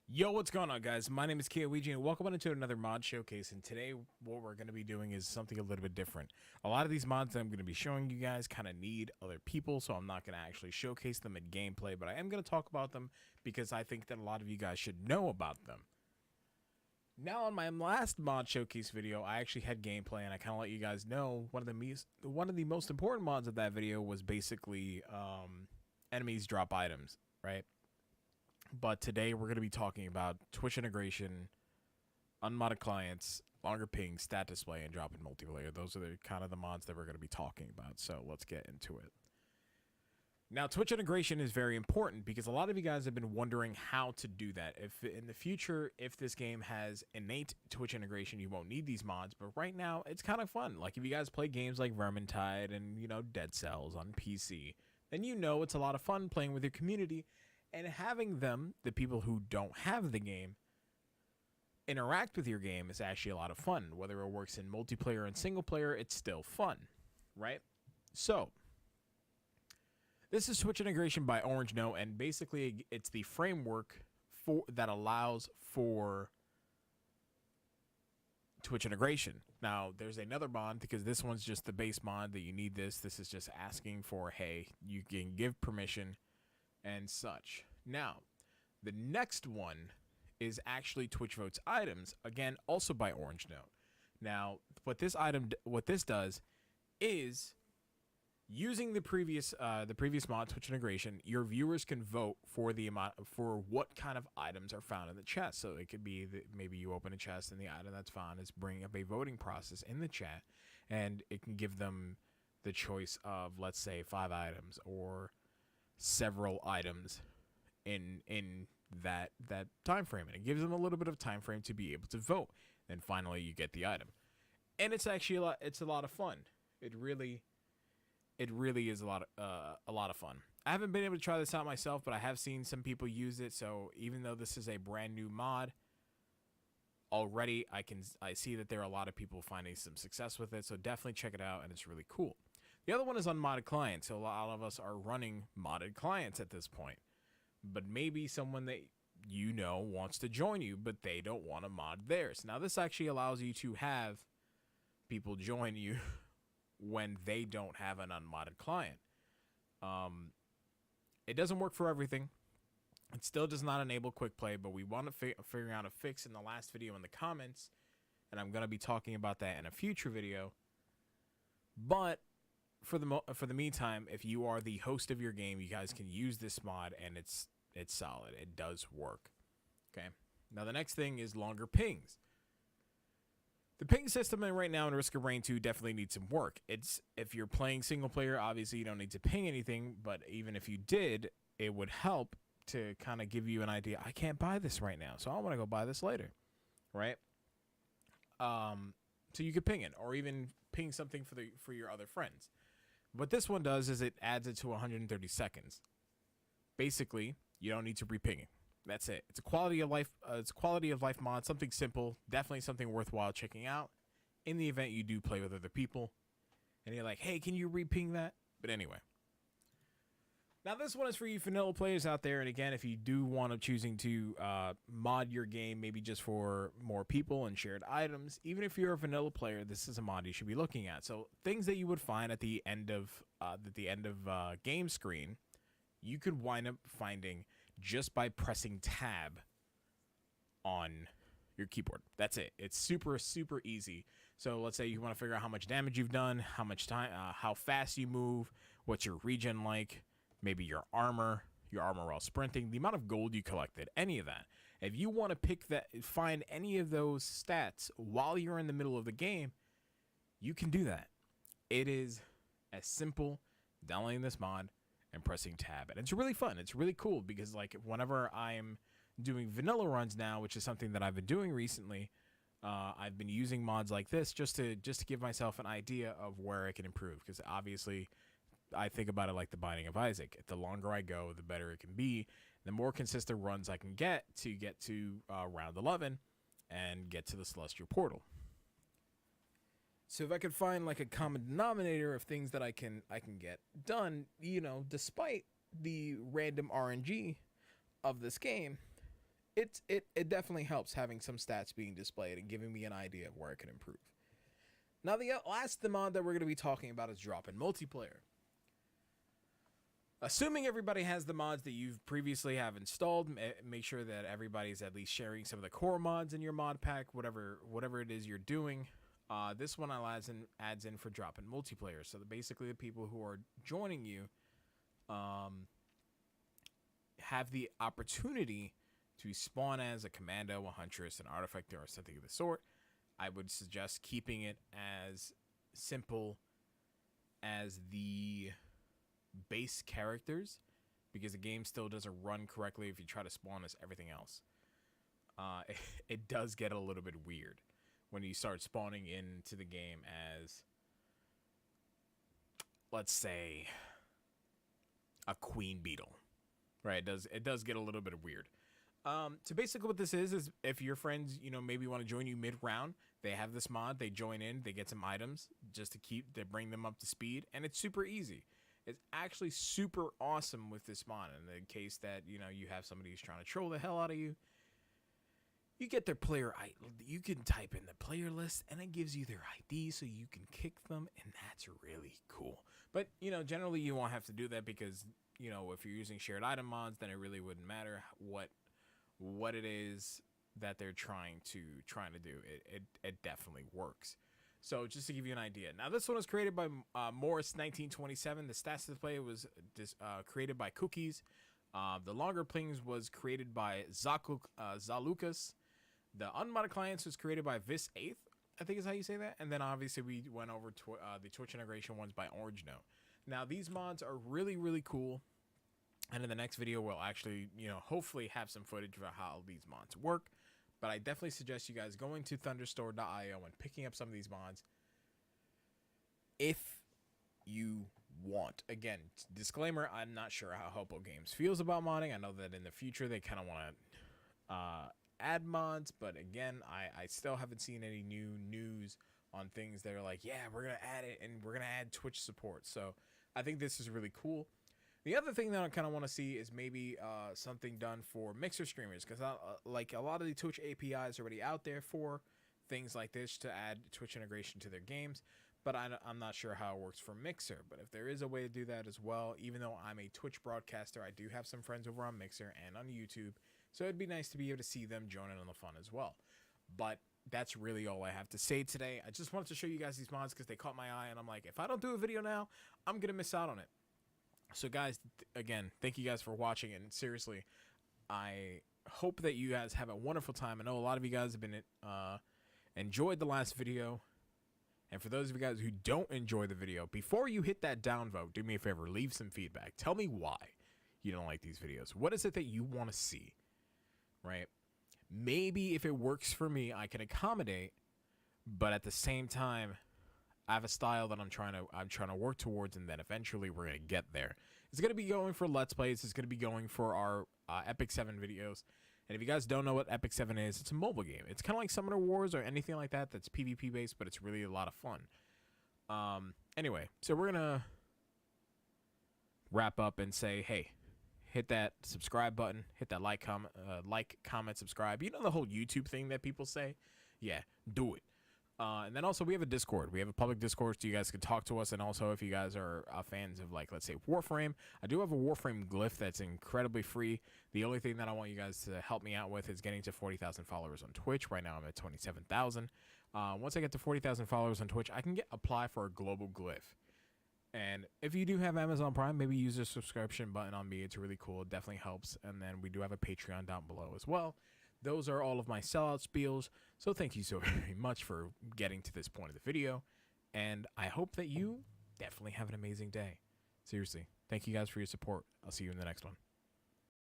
Yo, what's going on, guys? My name is Kiyoiji, and welcome into another mod showcase. And today, what we're going to be doing is something a little bit different. A lot of these mods that I'm going to be showing you guys kind of need other people, so I'm not going to actually showcase them in gameplay, but I am going to talk about them because I think that a lot of you guys should know about them. Now, on my last mod showcase video, I actually had gameplay, and I kind of let you guys know one of the most important mods of that video was basically enemies drop items, right? But today we're going to be talking about Twitch integration, unmodded clients, longer ping, stat display, and drop in multiplayer. Those are the kind of the mods that we're going to be talking about. So let's get into it. Now, Twitch integration is very important because a lot of you guys have been wondering how to do that. If in the future, if this game has innate Twitch integration, you won't need these mods. But right now, it's kind of fun. Like if you guys play games like Vermintide and, Dead Cells on PC, then it's a lot of fun playing with your community. And having them, the people who don't have the game, interact with your game is actually a lot of fun. Whether it works in multiplayer and single player, it's still fun, right? So, this is Twitch integration by Orange No, and basically it's the framework that allows for Twitch integration. Now, there's another mod because this one's just the base mod that you need this. This is just asking for, hey, you can give permission and such. Now, the next one is actually Twitch Votes items, again, also by Orange Note. Now, what this does is using the previous mod, Twitch integration, your viewers can vote for for what kind of items are found in the chest. So it could be that maybe you open a chest and the item that's found is bringing up a voting process in the chat, and it can give them the choice of, let's say, 5 items or several items in that time frame, and it gives them a little bit of time frame to be able to vote. Then finally you get the item, and it's actually a lot of fun. It really is a lot of fun. I haven't been able to try this out myself, but I have seen some people use it. So even though this is a brand new mod already, I see that there are a lot of people finding some success with it. So definitely check it out, and it's really cool. The other one is unmodded clients. So a lot of us are running modded clients at this point. But maybe someone that wants to join you, but they don't want to mod theirs. Now, this actually allows you to have people join you when they don't have an unmodded client. It doesn't work for everything. It still does not enable quick play, but we want to figure out a fix in the last video in the comments, and I'm going to be talking about that in a future video. But for the meantime, if you are the host of your game, you guys can use this mod, and it's solid. It does work. Okay. Now the next thing is longer pings. The ping system right now in Risk of Rain 2 definitely needs some work. If you're playing single player, obviously you don't need to ping anything, but even if you did, it would help to kind of give you an idea. I can't buy this right now, so I want to go buy this later, right? So you could ping it, or even ping something for your other friends. What this one does is it adds it to 130 seconds. Basically, you don't need to re-ping it. That's it. It's a quality of life. It's a quality of life mod. Something simple. Definitely something worthwhile checking out. In the event you do play with other people, and you're like, "Hey, can you re-ping that?" But anyway, now this one is for you vanilla players out there. And again, if you do want to choosing to mod your game, maybe just for more people and shared items, even if you're a vanilla player, this is a mod you should be looking at. So things that you would find at the end of game screen, you could wind up finding just by pressing tab on your keyboard. That's it. It's super, super easy. So let's say you want to figure out how much damage you've done, how much time, how fast you move, what's your regen like, maybe your armor while sprinting, the amount of gold you collected, any of that. If you want to find any of those stats while you're in the middle of the game, you can do that. It is as simple downloading this mod and pressing tab, and it's really fun. It's really cool because like whenever I'm doing vanilla runs now, which is something that I've been doing recently, I've been using mods like this just to give myself an idea of where I can improve, because obviously I think about it like the Binding of Isaac. The longer I go, the better it can be. The more consistent runs I can get to round 11 and get to the Celestial Portal. So if I could find like a common denominator of things that I can get done, despite the random RNG of this game, it definitely helps having some stats being displayed and giving me an idea of where I can improve. Now, the last mod that we're going to be talking about is drop in multiplayer. Assuming everybody has the mods that you've previously have installed, make sure that everybody's at least sharing some of the core mods in your mod pack, whatever it is you're doing. This one adds in for drop in multiplayer. So basically, the people who are joining you have the opportunity to spawn as a commando, a huntress, an artifact, or something of the sort. I would suggest keeping it as simple as the base characters, because the game still doesn't run correctly if you try to spawn as everything else. It does get a little bit weird when you start spawning into the game as, let's say, a queen beetle, right? It does get a little bit weird. So basically what this is if your friends, maybe want to join you mid-round, they have this mod, they join in, they get some items just to bring them up to speed, and it's super easy. It's actually super awesome with this mod. In the case that, you have somebody who's trying to troll the hell out of you, you get their player ID. You can type in the player list, and it gives you their ID so you can kick them, and that's really cool. But, generally you won't have to do that because, if you're using shared item mods, then it really wouldn't matter what it is that they're trying to do. It definitely works. So just to give you an idea. Now this one was created by Morris 1927. The stats display was created by Cookies. The longer pings was created by Zalukas. The unmodded clients was created by Vis 8th, I think is how you say that. And then obviously we went over to the Twitch integration ones by Orange Note. Now these mods are really, really cool. And in the next video, we'll actually, hopefully have some footage of how these mods work. But I definitely suggest you guys going to thunderstore.io and picking up some of these mods if you want. Again, disclaimer, I'm not sure how Hopo Games feels about modding. I know that in the future they kind of want to add mods. But again, I still haven't seen any new news on things that are like, yeah, we're going to add it and we're going to add Twitch support. So I think this is really cool. The other thing that I kind of want to see is maybe something done for Mixer streamers, because like a lot of the Twitch APIs are already out there for things like this to add Twitch integration to their games, but I'm not sure how it works for Mixer. But if there is a way to do that as well, even though I'm a Twitch broadcaster, I do have some friends over on Mixer and on YouTube, so it'd be nice to be able to see them join in on the fun as well. But that's really all I have to say today. I just wanted to show you guys these mods because they caught my eye, and I'm like, if I don't do a video now, I'm going to miss out on it. So guys, again, thank you guys for watching, and seriously, I hope that you guys have a wonderful time. I know a lot of you guys have been enjoyed the last video, and for those of you guys who don't enjoy the video, before you hit that downvote, do me a favor, leave some feedback. Tell me why you don't like these videos. What is it that you want to see, right? Maybe if it works for me, I can accommodate, but at the same time, I have a style that I'm trying to work towards, and then eventually we're gonna get there. It's gonna be going for Let's Plays. It's gonna be going for our Epic 7 videos. And if you guys don't know what Epic 7 is, it's a mobile game. It's kind of like Summoner Wars or anything like that that's PvP based, but it's really a lot of fun. Anyway, so we're gonna wrap up and say, hey, hit that subscribe button, hit that like, comment, subscribe. You know the whole YouTube thing that people say? Yeah, do it. And then also we have a Discord. We have a public Discord so you guys can talk to us. And also if you guys are fans of, like, let's say Warframe, I do have a Warframe glyph that's incredibly free. The only thing that I want you guys to help me out with is getting to 40,000 followers on Twitch. Right now I'm at 27,000. Once I get to 40,000 followers on Twitch, I can apply for a global glyph. And if you do have Amazon Prime, maybe use the subscription button on me. It's really cool. It definitely helps. And then we do have a Patreon down below as well. Those are all of my sellout spiels. So thank you so very much for getting to this point of the video. And I hope that you definitely have an amazing day. Seriously, thank you guys for your support. I'll see you in the next one.